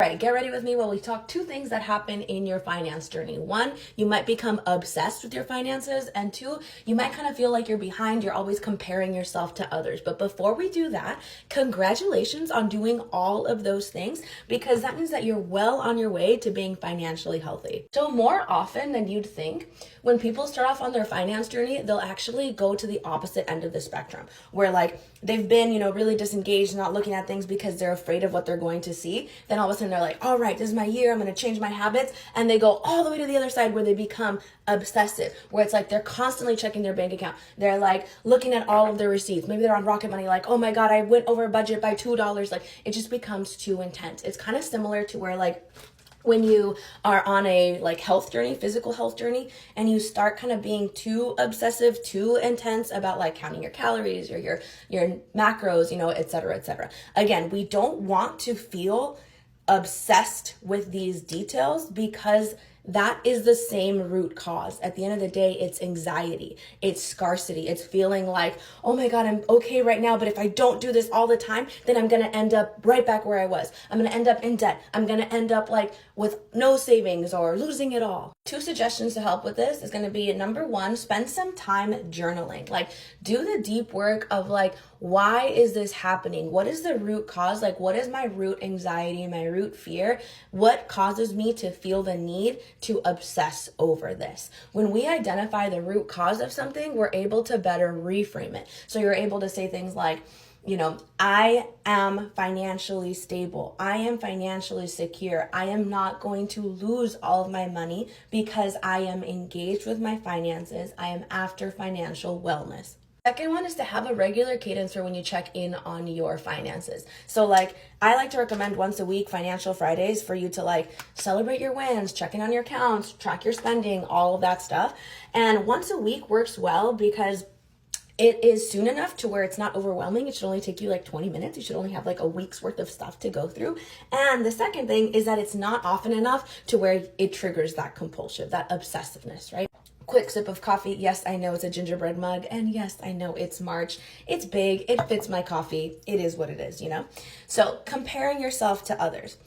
All right, get ready with me while we talk two things that happen in your finance journey. One, you might become obsessed with your finances, and two, you might kind of feel like you're behind, you're always comparing yourself to others. But before we do that, congratulations on doing all of those things, because that means that you're well on your way to being financially healthy. So more often than you'd think, when people start off on their finance journey, they'll actually go to the opposite end of the spectrum, where like they've been, really disengaged, not looking at things because they're afraid of what they're going to see. Then all of a sudden they're like, all right, this is my year, I'm going to change my habits. And they go all the way to the other side where they become obsessive, where it's like they're constantly checking their bank account. They're like looking at all of their receipts. Maybe they're on Rocket Money, like, oh my God, I went over budget by $2. Like it just becomes too intense. It's kind of similar to where like when you are on a like health journey, physical health journey, and you start kind of being too obsessive, too intense about like counting your calories or your macros, et cetera, et cetera. Again, we don't want to feel obsessed with these details because that is the same root cause. At the end of the day, it's anxiety, it's scarcity, it's feeling like, oh my God, I'm okay right now, but if I don't do this all the time, then I'm gonna end up right back where I was. I'm gonna end up in debt. I'm gonna end up like with no savings or losing it all. Two suggestions to help with this is gonna be number one, spend some time journaling. Like do the deep work of like, why is this happening? What is the root cause? Like what is my root anxiety, my root fear? What causes me to feel the need to obsess over this? When we identify the root cause of something, we're able to better reframe it. So you're able to say things like, I am financially stable. I am financially secure. I am not going to lose all of my money because I am engaged with my finances. I am after financial wellness. Second one is to have a regular cadence for when you check in on your finances. So like I like to recommend once a week Financial Fridays for you to like celebrate your wins, check in on your accounts, track your spending, all of that stuff. And once a week works well because it is soon enough to where it's not overwhelming. It should only take you like 20 minutes. You should only have like a week's worth of stuff to go through. And the second thing is that it's not often enough to where it triggers that compulsion, that obsessiveness, right? Quick sip of coffee. Yes, I know it's a gingerbread mug. And yes, I know it's March. It's big. It fits my coffee. It is what it is, So comparing yourself to others.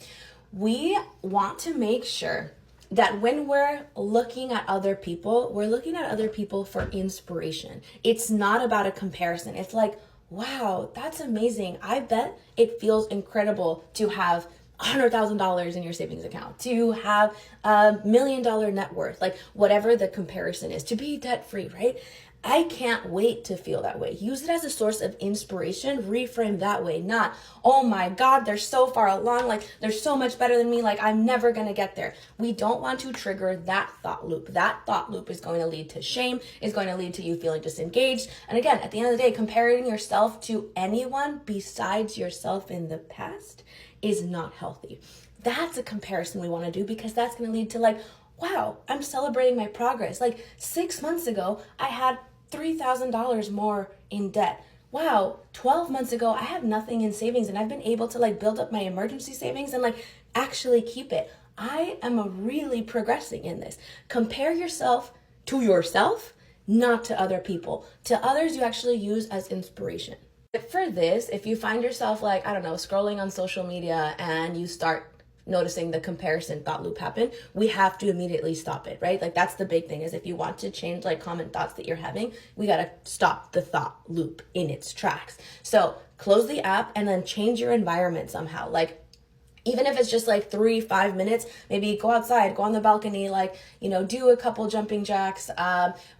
We want to make sure that when we're looking at other people, we're looking at other people for inspiration. It's not about a comparison. It's like, wow, that's amazing. I bet it feels incredible to have $100,000 in your savings account, to have $1 million net worth, like whatever the comparison is, to be debt-free, right? I can't wait to feel that way. Use it as a source of inspiration, reframe that way, not, oh my God, they're so far along, like they're so much better than me, like I'm never gonna get there. We don't want to trigger that thought loop. That thought loop is going to lead to shame, is going to lead to you feeling disengaged. And again, at the end of the day, comparing yourself to anyone besides yourself in the past is not healthy. That's a comparison we want to do because that's going to lead to like, wow, I'm celebrating my progress. Like 6 months ago, I had $3,000 more in debt. Wow, 12 months ago, I had nothing in savings and I've been able to like build up my emergency savings and like actually keep it. I am really progressing in this. Compare yourself to yourself, not to other people. To others, you actually use as inspiration. For this, if you find yourself like, I don't know, scrolling on social media and you start noticing the comparison thought loop happen, we have to immediately stop it, right? Like that's the big thing is if you want to change like common thoughts that you're having, we got to stop the thought loop in its tracks. So close the app and then change your environment somehow. Like even if it's just like 3-5 minutes, maybe go outside, go on the balcony, like, do a couple jumping jacks,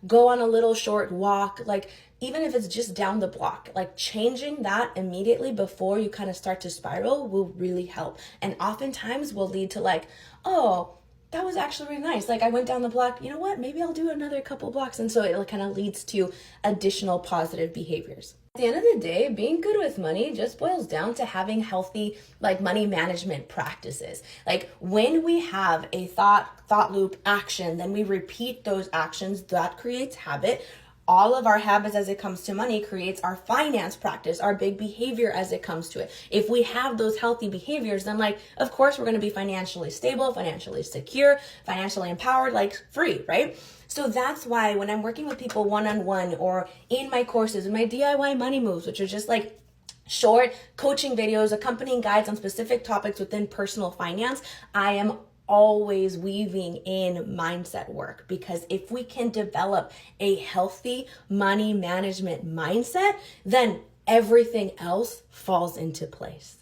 go on a little short walk, like even if it's just down the block, like changing that immediately before you kind of start to spiral will really help. And oftentimes will lead to like, oh, that was actually really nice. Like I went down the block, you know what? Maybe I'll do another couple blocks. And so it kind of leads to additional positive behaviors. At the end of the day, being good with money just boils down to having healthy like money management practices. Like when we have a thought loop action, then we repeat those actions. That creates habit. All of our habits as it comes to money creates our finance practice, our big behavior as it comes to it. If we have those healthy behaviors, then like, of course, we're going to be financially stable, financially secure, financially empowered, like free, right? So that's why when I'm working with people one-on-one or in my courses, in my DIY money moves, which are just like short coaching videos, accompanying guides on specific topics within personal finance, I am always weaving in mindset work, because if we can develop a healthy money management mindset, then everything else falls into place.